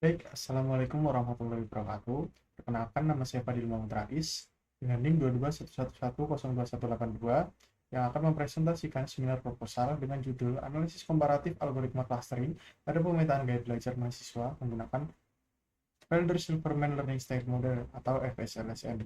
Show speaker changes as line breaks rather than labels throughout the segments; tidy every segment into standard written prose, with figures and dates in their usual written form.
Baik, Assalamualaikum warahmatullahi wabarakatuh. Perkenalkan, nama saya Fadil Muhammad Rais dengan NIM 2211100182 yang akan mempresentasikan seminar proposal dengan judul Analisis Komparatif Algoritma Clustering pada Pemetaan Gaya Belajar Mahasiswa menggunakan Felder-Silverman Learning Style Model atau FSLSM.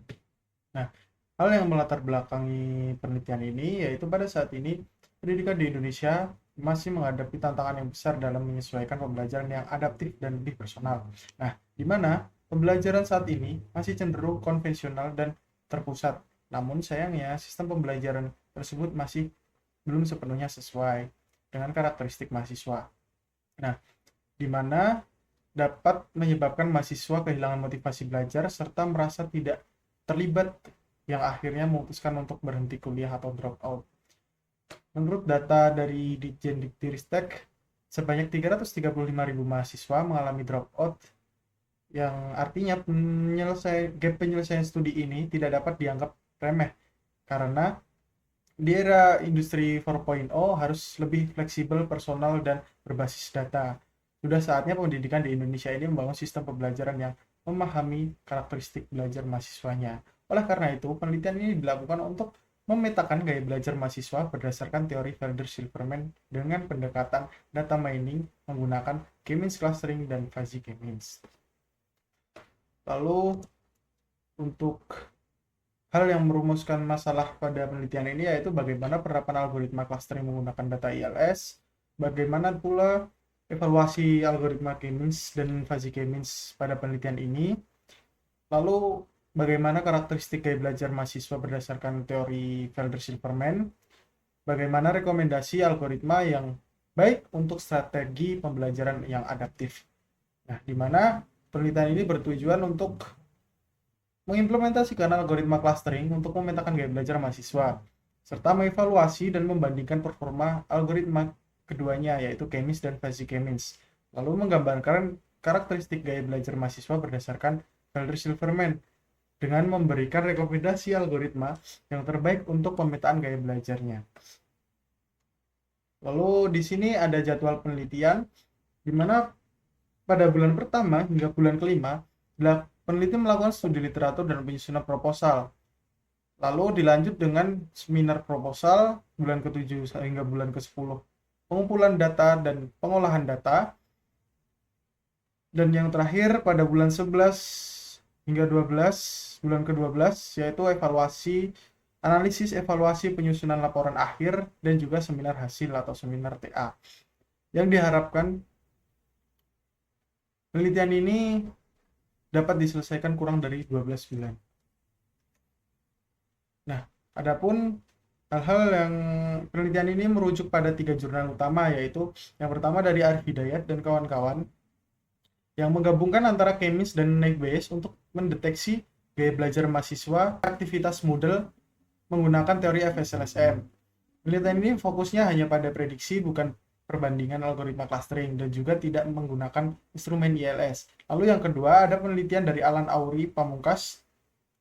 Nah, hal yang melatar belakangi penelitian ini yaitu pada saat ini pendidikan di Indonesia masih menghadapi tantangan yang besar dalam menyesuaikan pembelajaran yang adaptif dan lebih personal. Nah, di mana pembelajaran saat ini masih cenderung konvensional dan terpusat. Namun sayangnya sistem pembelajaran tersebut masih belum sepenuhnya sesuai dengan karakteristik mahasiswa. Nah, di mana dapat menyebabkan mahasiswa kehilangan motivasi belajar serta merasa tidak terlibat yang akhirnya memutuskan untuk berhenti kuliah atau drop out. Menurut data dari Ditjen Diktiristek, sebanyak 335.000 mahasiswa mengalami drop out yang artinya gap penyelesaian studi ini tidak dapat dianggap remeh karena di era industri 4.0 harus lebih fleksibel, personal, dan berbasis data. Sudah saatnya pendidikan di Indonesia ini membangun sistem pembelajaran yang memahami karakteristik belajar mahasiswanya. Oleh karena itu, penelitian ini dilakukan untuk memetakan gaya belajar mahasiswa berdasarkan teori Felder-Silverman dengan pendekatan data mining menggunakan K-means clustering dan fuzzy K-means. Lalu, untuk hal yang merumuskan masalah pada penelitian ini yaitu bagaimana penerapan algoritma clustering menggunakan data ILS, bagaimana pula evaluasi algoritma K-means dan fuzzy K-means pada penelitian ini, lalu bagaimana karakteristik gaya belajar mahasiswa berdasarkan teori Felder-Silverman, bagaimana rekomendasi algoritma yang baik untuk strategi pembelajaran yang adaptif. Nah, di mana penelitian ini bertujuan untuk mengimplementasikan algoritma clustering untuk memetakan gaya belajar mahasiswa, serta mengevaluasi dan membandingkan performa algoritma keduanya, yaitu K-means dan fuzzy K-means. Lalu menggambarkan karakteristik gaya belajar mahasiswa berdasarkan Felder-Silverman dengan memberikan rekomendasi algoritma yang terbaik untuk pemetaan gaya belajarnya. Lalu di sini ada jadwal penelitian, di mana pada bulan pertama hingga bulan kelima, peneliti melakukan studi literatur dan penyusunan proposal. Lalu dilanjut dengan seminar proposal bulan ke-7 hingga bulan ke-10. Pengumpulan data dan pengolahan data. Dan yang terakhir pada bulan 11 hingga 12, bulan ke-12, yaitu analisis evaluasi penyusunan laporan akhir dan juga seminar hasil atau seminar TA. Yang diharapkan penelitian ini dapat diselesaikan kurang dari 12 bulan. Nah, adapun hal-hal yang penelitian ini merujuk pada 3 jurnal utama, yaitu yang pertama dari Arif Hidayat dan kawan-kawan yang menggabungkan antara K-means dan Naive Bayes untuk mendeteksi gaya belajar mahasiswa aktivitas Moodle menggunakan teori FSLSM. Penelitian ini fokusnya hanya pada prediksi, bukan perbandingan algoritma clustering, dan juga tidak menggunakan instrumen ILS. Lalu yang kedua ada penelitian dari Alan Auri Pamungkas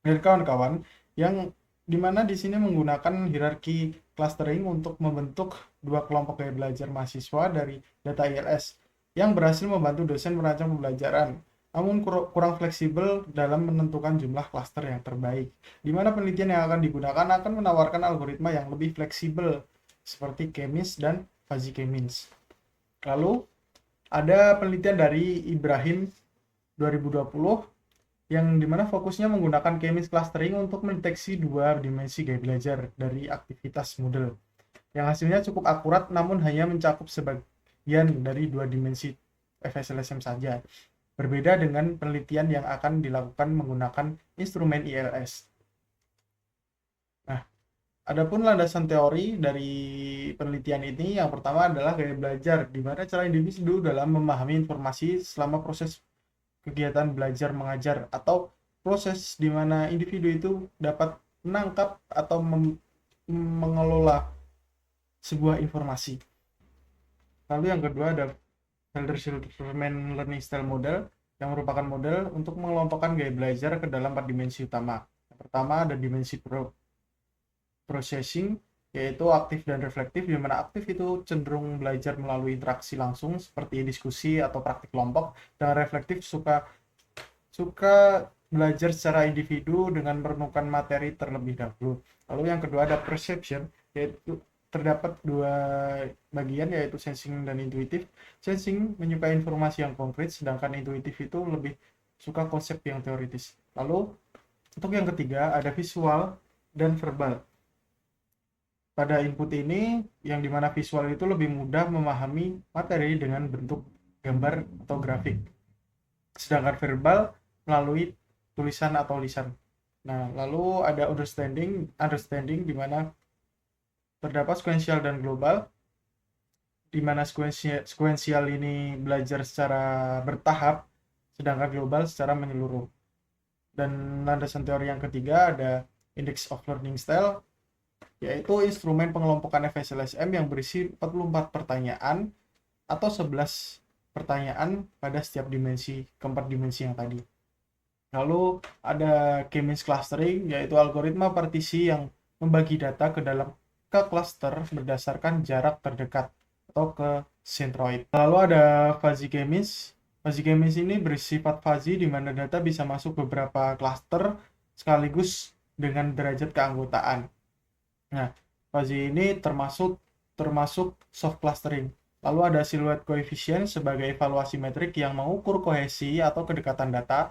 dan kawan-kawan yang dimana di sini menggunakan hierarki clustering untuk membentuk dua kelompok gaya belajar mahasiswa dari data ILS yang berhasil membantu dosen merancang pembelajaran, namun kurang fleksibel dalam menentukan jumlah klaster yang terbaik. Di mana penelitian yang akan digunakan akan menawarkan algoritma yang lebih fleksibel seperti K-means dan fuzzy K-means. Lalu ada penelitian dari Ibrahim 2020 yang dimana fokusnya menggunakan K-means clustering untuk mendeteksi dua dimensi gaya belajar dari aktivitas Moodle. Yang hasilnya cukup akurat namun hanya mencakup sebagian dari dua dimensi FSLSM saja. Berbeda dengan penelitian yang akan dilakukan menggunakan instrumen ILS. Nah, adapun landasan teori dari penelitian ini yang pertama adalah gaya belajar, di mana cara individu dalam memahami informasi selama proses kegiatan belajar mengajar atau proses di mana individu itu dapat menangkap atau mengelola sebuah informasi. Lalu yang kedua ada Felder-Silverman Learning Style Model yang merupakan model untuk mengelompokkan gaya belajar ke dalam 4 dimensi utama. Yang pertama ada dimensi processing, yaitu aktif dan reflektif, di mana aktif itu cenderung belajar melalui interaksi langsung seperti diskusi atau praktik kelompok, dan reflektif suka suka belajar secara individu dengan merenungkan materi terlebih dahulu. Lalu yang kedua ada perception, yaitu terdapat dua bagian, yaitu sensing dan intuitif. Sensing menyukai informasi yang konkret, sedangkan intuitif itu lebih suka konsep yang teoritis. Lalu untuk yang ketiga ada visual dan verbal. Pada input ini, yang dimana visual itu lebih mudah memahami materi dengan bentuk gambar atau grafik, sedangkan verbal melalui tulisan atau lisan. Nah, lalu ada understanding di mana terdapat sequential dan global, di mana sequential ini belajar secara bertahap, sedangkan global secara menyeluruh. Dan landasan teori yang ketiga ada Index of Learning Style, yaitu instrumen pengelompokan FSLSM yang berisi 44 pertanyaan atau 11 pertanyaan pada setiap dimensi, keempat dimensi yang tadi. Lalu ada K-means clustering, yaitu algoritma partisi yang membagi data ke cluster berdasarkan jarak terdekat atau ke centroid. Lalu ada fuzzy K-means. Fuzzy K-means ini bersifat fuzzy, di mana data bisa masuk beberapa cluster sekaligus dengan derajat keanggotaan. Nah, fuzzy ini termasuk soft clustering. Lalu ada silhouette coefficient sebagai evaluasi metrik yang mengukur kohesi atau kedekatan data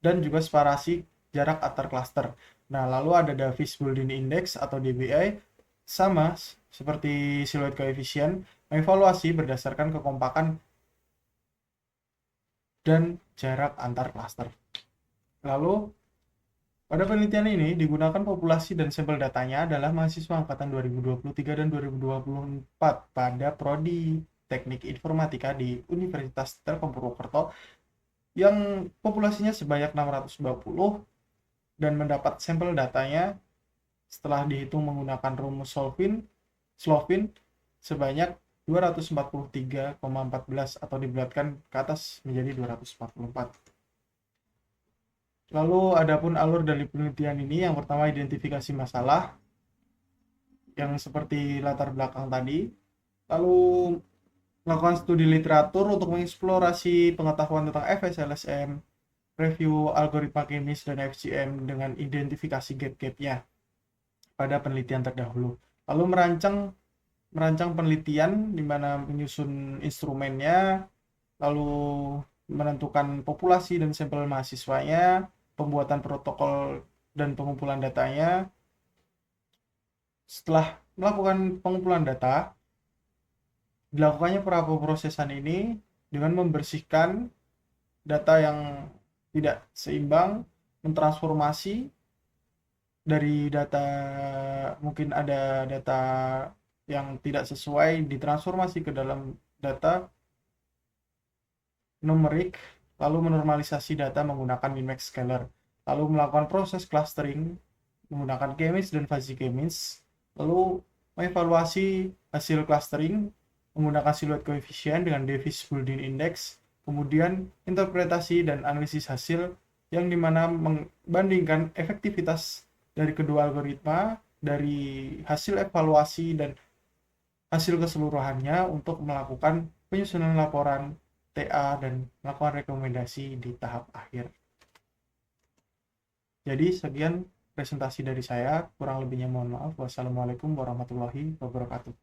dan juga separasi jarak antar cluster. Nah, lalu ada Davis-Bouldin Index atau DBI, sama seperti silhouette coefficient, mengevaluasi berdasarkan kekompakan dan jarak antar cluster. Lalu pada penelitian ini digunakan populasi dan sampel datanya adalah mahasiswa angkatan 2023 dan 2024 pada prodi Teknik Informatika di Universitas Telkom Purwokerto, yang populasinya sebanyak 620, dan mendapat sampel datanya setelah dihitung menggunakan rumus Slovin sebanyak 243,14 atau dibulatkan ke atas menjadi 244. Lalu adapun alur dari penelitian ini, yang pertama identifikasi masalah yang seperti latar belakang tadi, lalu melakukan studi literatur untuk mengeksplorasi pengetahuan tentang FSLSM, review algoritma kimis dan FGM dengan identifikasi gap-gapnya pada penelitian terdahulu. Lalu merancang penelitian di mana menyusun instrumennya, lalu menentukan populasi dan sampel mahasiswanya, pembuatan protokol dan pengumpulan datanya. Setelah melakukan pengumpulan data, dilakukannya praprosesan ini dengan membersihkan data yang tidak seimbang, mentransformasi dari data, mungkin ada data yang tidak sesuai, ditransformasi ke dalam data numerik, lalu menormalisasi data menggunakan min-max scaler, lalu melakukan proses clustering menggunakan K-means dan fuzzy K-means, lalu mengevaluasi hasil clustering menggunakan silhouette coefficient dengan Davis-Bouldin Index, kemudian interpretasi dan analisis hasil yang dimana membandingkan efektivitas dari kedua algoritma dari hasil evaluasi dan hasil keseluruhannya untuk melakukan penyusunan laporan TA dan melakukan rekomendasi di tahap akhir. Jadi sekian presentasi dari saya, kurang lebihnya mohon maaf. Wassalamualaikum warahmatullahi wabarakatuh.